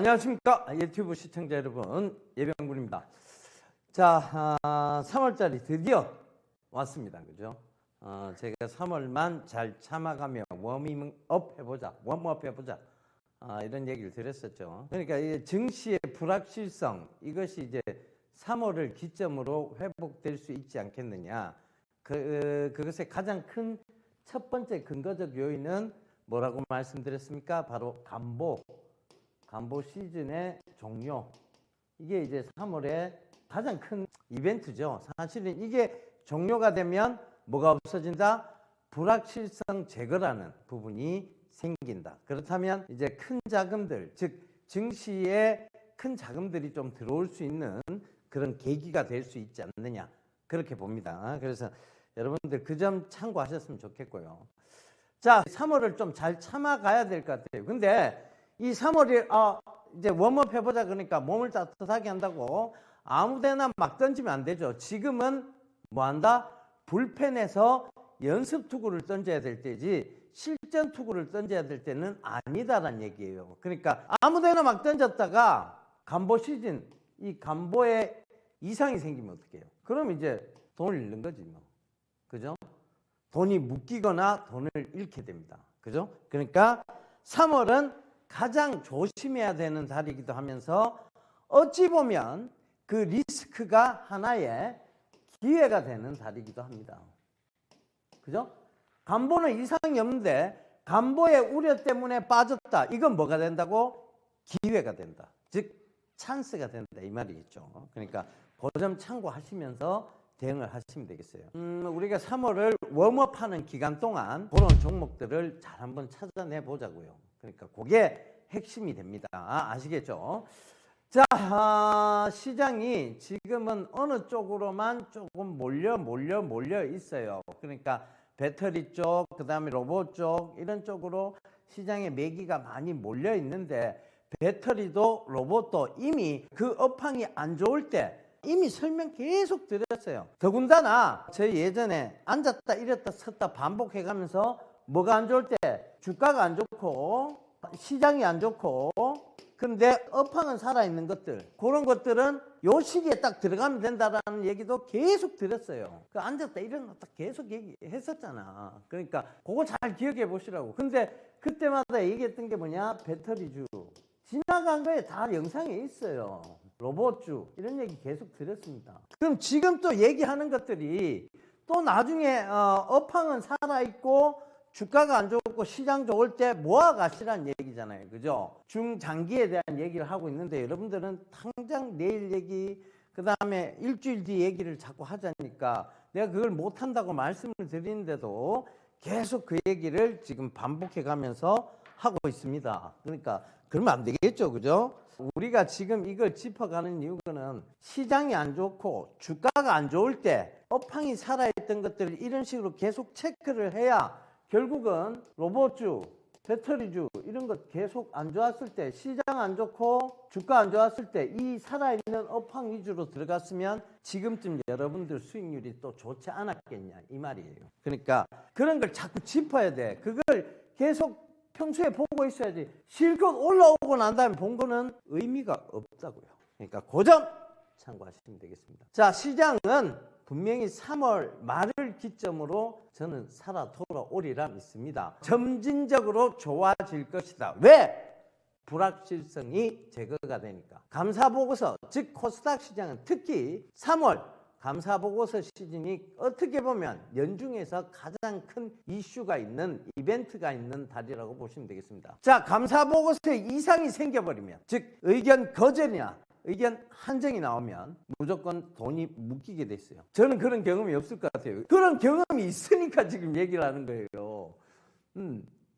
안녕하십니까 유튜브 시청자 여러분, 예병군입니다. 자, 3월달이 드디어 왔습니다. 그죠? 제가 3월만 잘 참아가며 워밍업 해보자, 웜업 해보자, 이런 얘기를 드렸었죠. 그러니까 이 증시의 불확실성, 이것이 이제 3월을 기점으로 회복될 수 있지 않겠느냐. 그것의 가장 큰 첫 번째 근거적 요인은 뭐라고 말씀드렸습니까? 바로 간보 시즌의 종료. 이게 이제 3월에 가장 큰 이벤트죠. 사실은 이게 종료가 되면 뭐가 없어진다? 불확실성 제거라는 부분이 생긴다. 그렇다면 이제 큰 자금들, 즉 증시에 큰 자금들이 좀 들어올 수 있는 그런 계기가 될 수 있지 않느냐, 그렇게 봅니다. 그래서 여러분들 그 점 참고하셨으면 좋겠고요. 자, 3월을 좀 잘 참아가야 될 것 같아요. 근데 이 3월이 이제 웜업 해보자 그러니까 몸을 따뜻하게 한다고 아무데나 막 던지면 안 되죠. 지금은 뭐 한다? 불펜에서 연습 투구를 던져야 될 때지 실전 투구를 던져야 될 때는 아니다라는 얘기예요. 그러니까 아무데나 막 던졌다가 간보 시즌, 이 간보에 이상이 생기면 어떻게 해요? 그럼 이제 돈을 잃는 거지 뭐. 그죠? 돈이 묶이거나 돈을 잃게 됩니다. 그죠? 그러니까 3월은 가장 조심해야 되는 달이기도 하면서 어찌 보면 그 리스크가 하나의 기회가 되는 달이기도 합니다. 그죠? 간보는 이상이 없는데 간보의 우려 때문에 빠졌다. 이건 뭐가 된다고? 기회가 된다. 즉 찬스가 된다, 이 말이겠죠. 그러니까 그 점 참고하시면서 대응을 하시면 되겠어요. 우리가 3월을 웜업하는 기간 동안 그런 종목들을 잘 한번 찾아내 보자고요. 그러니까 그게 핵심이 됩니다. 아시겠죠? 자, 시장이 지금은 어느 쪽으로만 조금 몰려 있어요. 그러니까 배터리 쪽, 그 다음에 로봇 쪽, 이런 쪽으로 시장의 매기가 많이 몰려 있는데, 배터리도 로봇도 이미 그 업황이 안 좋을 때 이미 설명 계속 드렸어요. 더군다나 저희 예전에 앉았다 일었다 섰다 반복해가면서 뭐가 안 좋을 때 주가가 안 좋고 시장이 안 좋고, 그런데 업황은 살아있는 것들, 그런 것들은 요 시기에 딱 들어가면 된다라는 얘기도 계속 드렸어요. 그 앉았다 일어났다 계속 얘기했었잖아. 그러니까 그거 잘 기억해 보시라고. 근데 그때마다 얘기했던 게 뭐냐? 배터리주 지나간 거에 다 영상에 있어요. 로봇주 이런 얘기 계속 드렸습니다. 그럼 지금 또 얘기하는 것들이 또 나중에 업황은 살아있고 주가가 안 좋고 시장 좋을 때 모아가시라는 얘기잖아요. 그죠? 중장기에 대한 얘기를 하고 있는데 여러분들은 당장 내일 얘기, 그 다음에 일주일 뒤 얘기를 자꾸 하자니까 내가 그걸 못한다고 말씀을 드리는데도 계속 그 얘기를 지금 반복해 가면서 하고 있습니다. 그러니까 그러면 안 되겠죠. 그죠? 우리가 지금 이걸 짚어가는 이유는 시장이 안 좋고 주가가 안 좋을 때 업황이 살아있던 것들을 이런 식으로 계속 체크를 해야 결국은 로봇주, 배터리주 이런 것 계속 안 좋았을 때, 시장 안 좋고 주가 안 좋았을 때 이 살아있는 업황 위주로 들어갔으면 지금쯤 여러분들 수익률이 또 좋지 않았겠냐, 이 말이에요. 그러니까 그런 걸 자꾸 짚어야 돼. 그걸 계속 평소에 보고 있어야지. 실컷 올라오고 난 다음에 본 거는 의미가 없다고요. 그러니까 그 점 참고하시면 되겠습니다. 자, 시장은 분명히 3월 말을 기점으로 저는 살아 돌아오리라 믿습니다. 점진적으로 좋아질 것이다. 왜? 불확실성이 제거가 되니까. 감사보고서, 즉 코스닥 시장은 특히 3월 감사보고서 시즌이 어떻게 보면 연중에서 가장 큰 이슈가 있는, 이벤트가 있는 달이라고 보시면 되겠습니다. 자, 감사보고서에 이상이 생겨버리면, 즉 의견 거절이나 의견 한정이 나오면 무조건 돈이 묶이게 돼 있어요. 저는 그런 경험이 없을 것 같아요. 그런 경험이 있으니까 지금 얘기를 하는 거예요.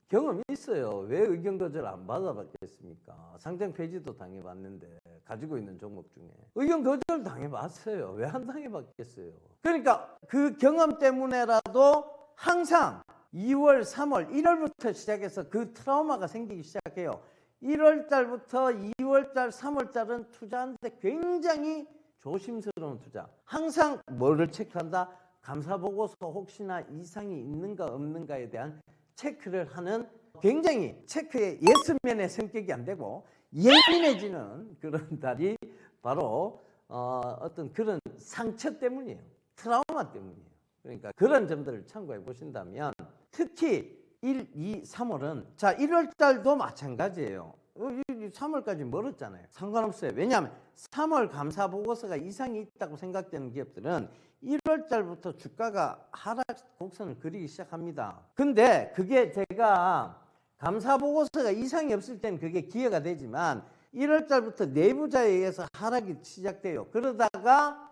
경험이 있어요. 왜 의견 거절 안 받아봤겠습니까? 상장 폐지도 당해봤는데, 가지고 있는 종목 중에 의견 거절 당해봤어요. 왜 안 당해봤겠어요? 그러니까 그 경험 때문에라도 항상 2월, 3월, 1월부터 시작해서 그 트라우마가 생기기 시작해요. 1월 달부터 2월 달, 3월 달은 투자하는데 굉장히 조심스러운 투자. 항상 뭐를 체크한다? 감사보고서 혹시나 이상이 있는가 없는가에 대한 체크를 하는, 굉장히 체크의 예스맨의 성격이 안 되고 예민해지는 그런 달이 바로 어떤 그런 상처 때문이에요. 트라우마 때문이에요. 그러니까 그런 점들을 참고해 보신다면 특히 1, 2, 3월은 자 1월 달도 마찬가지예요. 3월까지 멀었잖아요. 상관없어요. 왜냐하면 3월 감사 보고서가 이상이 있다고 생각되는 기업들은 1월 달부터 주가가 하락 곡선을 그리기 시작합니다. 근데 그게 제가 감사 보고서가 이상이 없을 때는 그게 기회가 되지만 1월 달부터 내부자에 의해서 하락이 시작돼요. 그러다가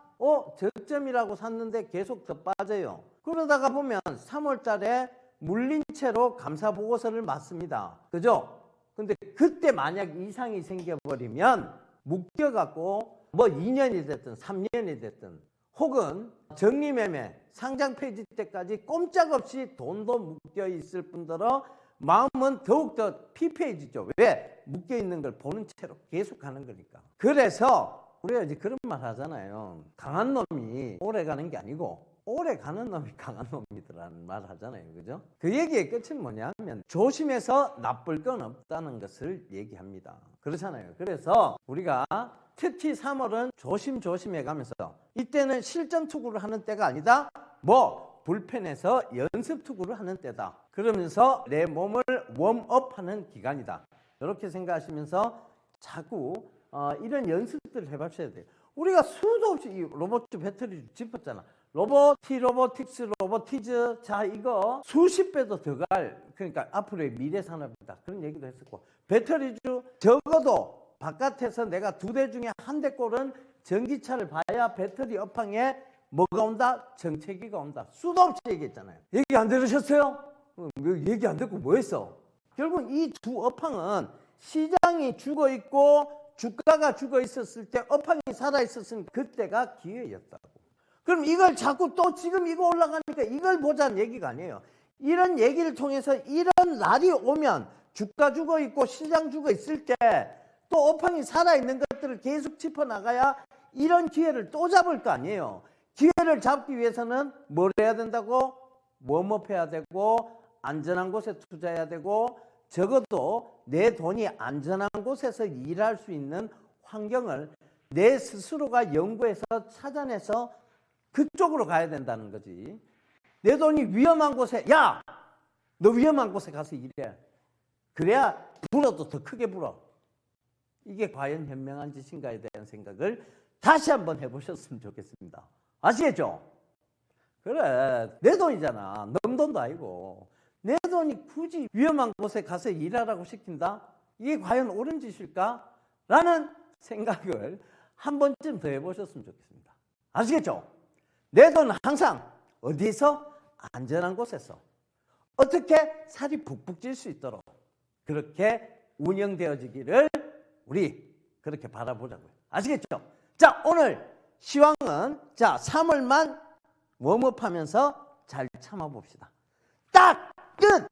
저점이라고 샀는데 계속 더 빠져요. 그러다가 보면 3월 달에 물린 채로 감사 보고서를 맞습니다. 그죠? 근데 그때 만약 이상이 생겨버리면 묶여갖고 뭐 2년이 됐든 3년이 됐든 혹은 정리매매 상장 폐지 때까지 꼼짝없이 돈도 묶여 있을 뿐더러 마음은 더욱더 피폐해지죠. 왜? 묶여 있는 걸 보는 채로 계속 가는 거니까. 그래서 우리가 이제 그런 말 하잖아요. 강한 놈이 오래 가는 게 아니고 오래 가는 놈이 강한 놈이더라는 말 하잖아요. 그죠? 그 얘기의 끝은 뭐냐면 조심해서 나쁠 건 없다는 것을 얘기합니다. 그렇잖아요. 그래서 우리가 특히 3월은 조심조심해 가면서 이때는 실전 투구를 하는 때가 아니다. 불펜에서 연습 투구를 하는 때다. 그러면서 내 몸을 웜업하는 기간이다. 이렇게 생각하시면서 자꾸 이런 연습들을 해보셔야 돼요. 우리가 수도 없이 이 로봇 배터리 짚었잖아. 로보틱스, 로보티즈. 자, 이거 수십 배도 더 갈, 그러니까 앞으로의 미래 산업이다. 그런 얘기도 했었고. 배터리주 적어도 바깥에서 내가 2대 중에 1대 꼴은 전기차를 봐야 배터리 업황에 뭐가 온다? 정체기가 온다. 수도 없이 얘기했잖아요. 얘기 안 들으셨어요? 얘기 안 듣고 뭐 했어? 결국 이 두 업황은 시장이 죽어 있고 주가가 죽어 있었을 때 업황이 살아 있었으니 그때가 기회였다고. 그럼 이걸 자꾸 또 지금 이거 올라가니까 이걸 보자는 얘기가 아니에요. 이런 얘기를 통해서 이런 날이 오면 주가 죽어 있고 시장 죽어 있을 때 또 업황이 살아 있는 것들을 계속 짚어나가야 이런 기회를 또 잡을 거 아니에요. 기회를 잡기 위해서는 뭘 해야 된다고? 웜업해야 되고 안전한 곳에 투자해야 되고 적어도 내 돈이 안전한 곳에서 일할 수 있는 환경을 내 스스로가 연구해서 찾아내서 그쪽으로 가야 된다는 거지. 내 돈이 위험한 곳에 야! 너 위험한 곳에 가서 일해. 그래야 불어도 더 크게 불어. 이게 과연 현명한 짓인가에 대한 생각을 다시 한번 해보셨으면 좋겠습니다. 아시겠죠? 그래, 내 돈이잖아. 넌 돈도 아니고. 내 돈이 굳이 위험한 곳에 가서 일하라고 시킨다? 이게 과연 옳은 짓일까? 라는 생각을 한 번쯤 더 해보셨으면 좋겠습니다. 아시겠죠? 내 돈은 항상 어디서? 안전한 곳에서. 어떻게 살이 북북 찔 수 있도록 그렇게 운영되어지기를 우리 그렇게 바라보자고요. 아시겠죠? 자, 오늘 시황은 자 3월만 웜업하면서 잘 참아봅시다. 딱 끝!